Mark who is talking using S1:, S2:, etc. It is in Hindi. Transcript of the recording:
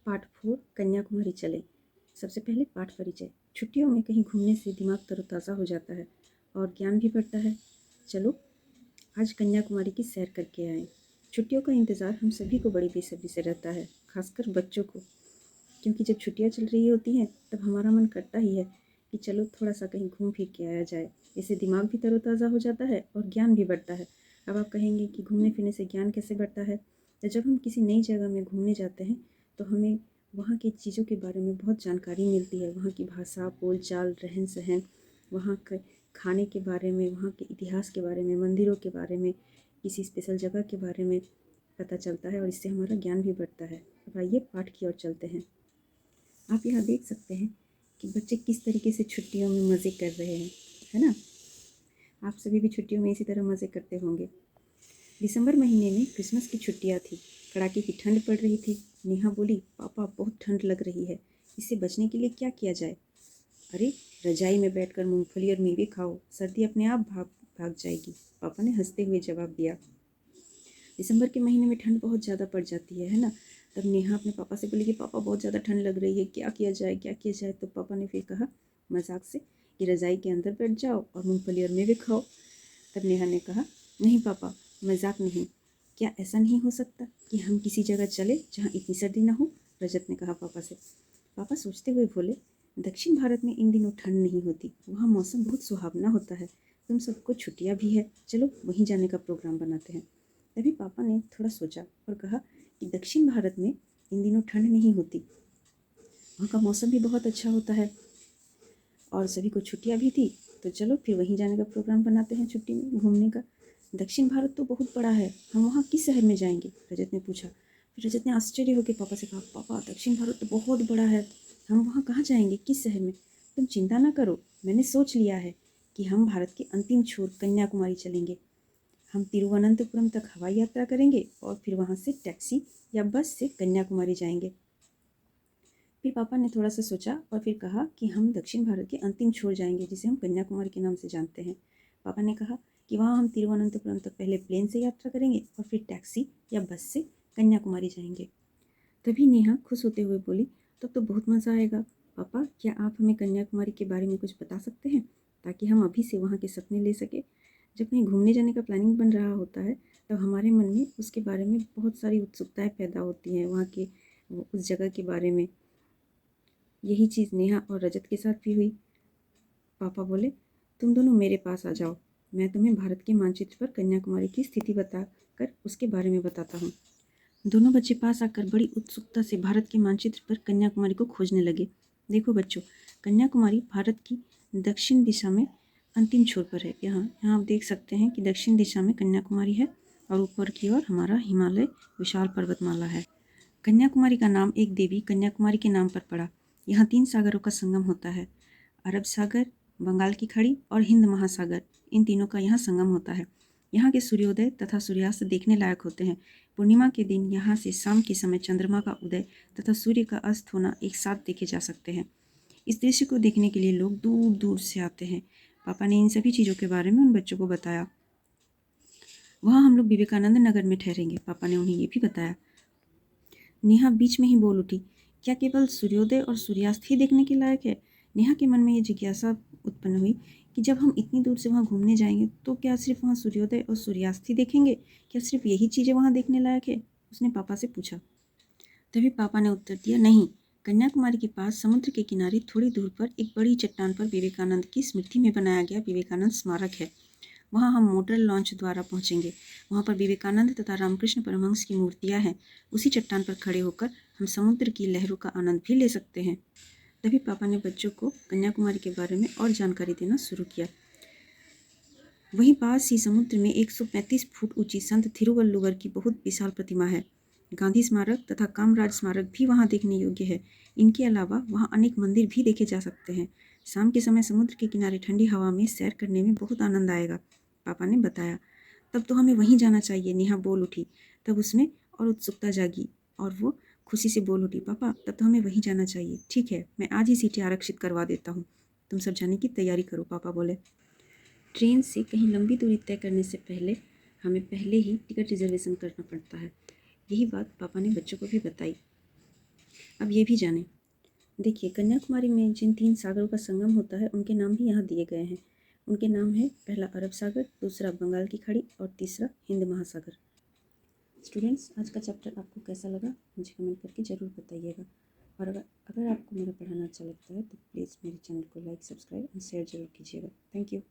S1: पाठ 4 कन्याकुमारी चले। सबसे पहले पाठ परिचय। छुट्टियों में कहीं घूमने से दिमाग तरोताज़ा हो जाता है और ज्ञान भी बढ़ता है। चलो आज कन्याकुमारी की सैर करके आएँ। छुट्टियों का इंतज़ार हम सभी को बड़ी बेसब्री से रहता है, खासकर बच्चों को, क्योंकि जब छुट्टियाँ चल रही होती हैं तब हमारा मन करता ही है कि चलो थोड़ा सा कहीं घूम फिर के आया जाए। इससे दिमाग भी तरोताज़ा हो जाता है और ज्ञान भी बढ़ता है। अब आप कहेंगे कि घूमने फिरने से ज्ञान कैसे बढ़ता है? तो जब हम किसी नई जगह में घूमने जाते हैं तो हमें वहाँ की चीज़ों के बारे में बहुत जानकारी मिलती है। वहाँ की भाषा, बोल चाल, रहन सहन, वहाँ के खाने के बारे में, वहाँ के इतिहास के बारे में, मंदिरों के बारे में, किसी स्पेशल जगह के बारे में पता चलता है और इससे हमारा ज्ञान भी बढ़ता है। अब आइए पाठ की ओर चलते हैं। आप यहाँ देख सकते हैं कि बच्चे किस तरीके से छुट्टियों में मज़े कर रहे हैं, है ना? आप सभी भी छुट्टियों में इसी तरह मज़े करते होंगे। दिसंबर महीने में क्रिसमस की छुट्टियाँ थी। कड़ाके की ठंड पड़ रही थी। नेहा बोली, पापा बहुत ठंड लग रही है, इससे बचने के लिए क्या किया जाए? अरे रजाई में बैठकर मूंगफली और मेवे खाओ, सर्दी अपने आप भाग भाग जाएगी, पापा ने हंसते हुए जवाब दिया। दिसंबर के महीने में ठंड बहुत ज़्यादा पड़ जाती है ना? तब नेहा अपने पापा से बोली कि पापा बहुत ज़्यादा ठंड लग रही है, क्या किया जाए क्या किया जाए? तो पापा ने फिर कहा मजाक से कि रजाई के अंदर बैठ जाओ और मूंगफली और मेवे खाओ। तब नेहा ने कहा नहीं पापा, मजाक नहीं, क्या ऐसा नहीं हो सकता कि हम किसी जगह चले जहाँ इतनी सर्दी ना हो? रजत ने कहा पापा से। पापा सोचते हुए बोले, दक्षिण भारत में इन दिनों ठंड नहीं होती, वहाँ मौसम बहुत सुहावना होता है, तुम सबको छुट्टियाँ भी है, चलो वहीं जाने का प्रोग्राम बनाते हैं। तभी पापा ने थोड़ा सोचा और कहा कि दक्षिण भारत में इन दिनों ठंड नहीं होती, वहाँ का मौसम भी बहुत अच्छा होता है और सभी को छुट्टियाँ भी थी, तो चलो फिर वहीं जाने का प्रोग्राम बनाते हैं छुट्टी में घूमने का। दक्षिण भारत तो बहुत बड़ा है, हम वहाँ किस शहर में जाएंगे? रजत ने पूछा। फिर रजत ने आश्चर्य होकर पापा से कहा, पापा दक्षिण भारत तो बहुत बड़ा है, हम वहाँ कहाँ जाएंगे, किस शहर में? तुम चिंता ना करो, मैंने सोच लिया है कि हम भारत के अंतिम छोर कन्याकुमारी चलेंगे। हम तिरुवनंतपुरम तक हवाई यात्रा करेंगे और फिर वहाँ से टैक्सी या बस से कन्याकुमारी जाएंगे। फिर पापा ने थोड़ा सा सोचा और फिर कहा कि हम दक्षिण भारत के अंतिम छोर जाएंगे, जिसे हम कन्याकुमारी के नाम से जानते हैं। पापा ने कहा कि वहाँ हम तिरुवनंतपुरम तक पहले प्लेन से यात्रा करेंगे और फिर टैक्सी या बस से कन्याकुमारी जाएंगे। तभी नेहा खुश होते हुए बोली, तब तो बहुत मज़ा आएगा। पापा, क्या आप हमें कन्याकुमारी के बारे में कुछ बता सकते हैं ताकि हम अभी से वहाँ के सपने ले सकें? जब कहीं घूमने जाने का प्लानिंग बन रहा होता है तब हमारे मन में उसके बारे में बहुत सारी उत्सुकताएं पैदा होती हैं, वहाँ के उस जगह के बारे में। यही चीज़ नेहा और रजत के साथ भी हुई। पापा बोले, तुम दोनों मेरे पास आ जाओ, मैं तुम्हें भारत के मानचित्र पर कन्याकुमारी की स्थिति बताकर उसके बारे में बताता हूँ। दोनों बच्चे पास आकर बड़ी उत्सुकता से भारत के मानचित्र पर कन्याकुमारी को खोजने लगे। देखो बच्चों, कन्याकुमारी भारत की दक्षिण दिशा में अंतिम छोर पर है। यहाँ यहाँ आप देख सकते हैं कि दक्षिण दिशा में कन्याकुमारी है और ऊपर की ओर हमारा हिमालय विशाल पर्वतमाला है। कन्याकुमारी का नाम एक देवी कन्याकुमारी के नाम पर पड़ा। यहाँ 3 सागरों का संगम होता है, अरब सागर, बंगाल की खाड़ी और हिंद महासागर, इन तीनों का यहाँ संगम होता है। यहाँ के सूर्योदय तथा सूर्यास्त देखने लायक होते हैं। पूर्णिमा के दिन यहाँ से शाम के समय चंद्रमा का उदय तथा सूर्य का अस्त होना एक साथ देखे जा सकते हैं। इस दृश्य को देखने के लिए लोग दूर दूर से आते हैं। पापा ने इन सभी चीज़ों के बारे में उन बच्चों को बताया। वहाँ हम लोग विवेकानंद नगर में ठहरेंगे, पापा ने उन्हें ये भी बताया। नेहा बीच में ही बोल उठी, क्या केवल सूर्योदय और सूर्यास्त ही देखने के लायक है? नेहा के मन में ये जिज्ञासा उत्पन्न हुई कि जब हम इतनी दूर से वहाँ घूमने जाएंगे तो क्या सिर्फ वहाँ सूर्योदय और सूर्यास्त ही देखेंगे? क्या सिर्फ यही चीज़ें वहाँ देखने लायक है? उसने पापा से पूछा। तभी पापा ने उत्तर दिया, नहीं, कन्याकुमारी के पास समुद्र के किनारे थोड़ी दूर पर एक बड़ी चट्टान पर विवेकानंद की स्मृति में बनाया गया विवेकानंद स्मारक है। वहाँ हम मोटर लॉन्च द्वारा पहुँचेंगे। वहाँ पर विवेकानंद तथा रामकृष्ण परमहंस की मूर्तियाँ हैं। उसी चट्टान पर खड़े होकर हम समुद्र की लहरों का आनंद भी ले सकते हैं। तभी पापा ने बच्चों को कन्याकुमारी के बारे में और जानकारी देना शुरू किया। वहीं पास ही समुद्र में 135 फुट ऊंची संत थिरुवल्लुवर की बहुत विशाल प्रतिमा है। गांधी स्मारक तथा कामराज स्मारक भी वहाँ देखने योग्य है। इनके अलावा वहाँ अनेक मंदिर भी देखे जा सकते हैं। शाम के समय समुद्र के किनारे ठंडी हवा में सैर करने में बहुत आनंद आएगा, पापा ने बताया। तब तो हमें वहीं जाना चाहिए, नेहा बोल उठी। तब उसमें और उत्सुकता जागी और वो खुशी से बोल उठी, पापा तब तो हमें वहीं जाना चाहिए। ठीक है, मैं आज ही सीटें आरक्षित करवा देता हूँ, तुम सब जाने की तैयारी करो, पापा बोले। ट्रेन से कहीं लंबी दूरी तय करने से पहले हमें पहले ही टिकट रिजर्वेशन करना पड़ता है। यही बात पापा ने बच्चों को भी बताई। अब ये भी जानें। देखिए, कन्याकुमारी में जिन 3 सागरों का संगम होता है उनके नाम भी यहाँ दिए गए हैं। उनके नाम है, पहला अरब सागर, दूसरा बंगाल की खाड़ी और तीसरा हिंद महासागर। स्टूडेंट्स, आज का चैप्टर आपको कैसा लगा मुझे कमेंट करके ज़रूर बताइएगा। और अगर आपको मेरा पढ़ाना अच्छा लगता है तो प्लीज़ मेरे चैनल को लाइक, सब्सक्राइब और शेयर ज़रूर कीजिएगा। Thank you.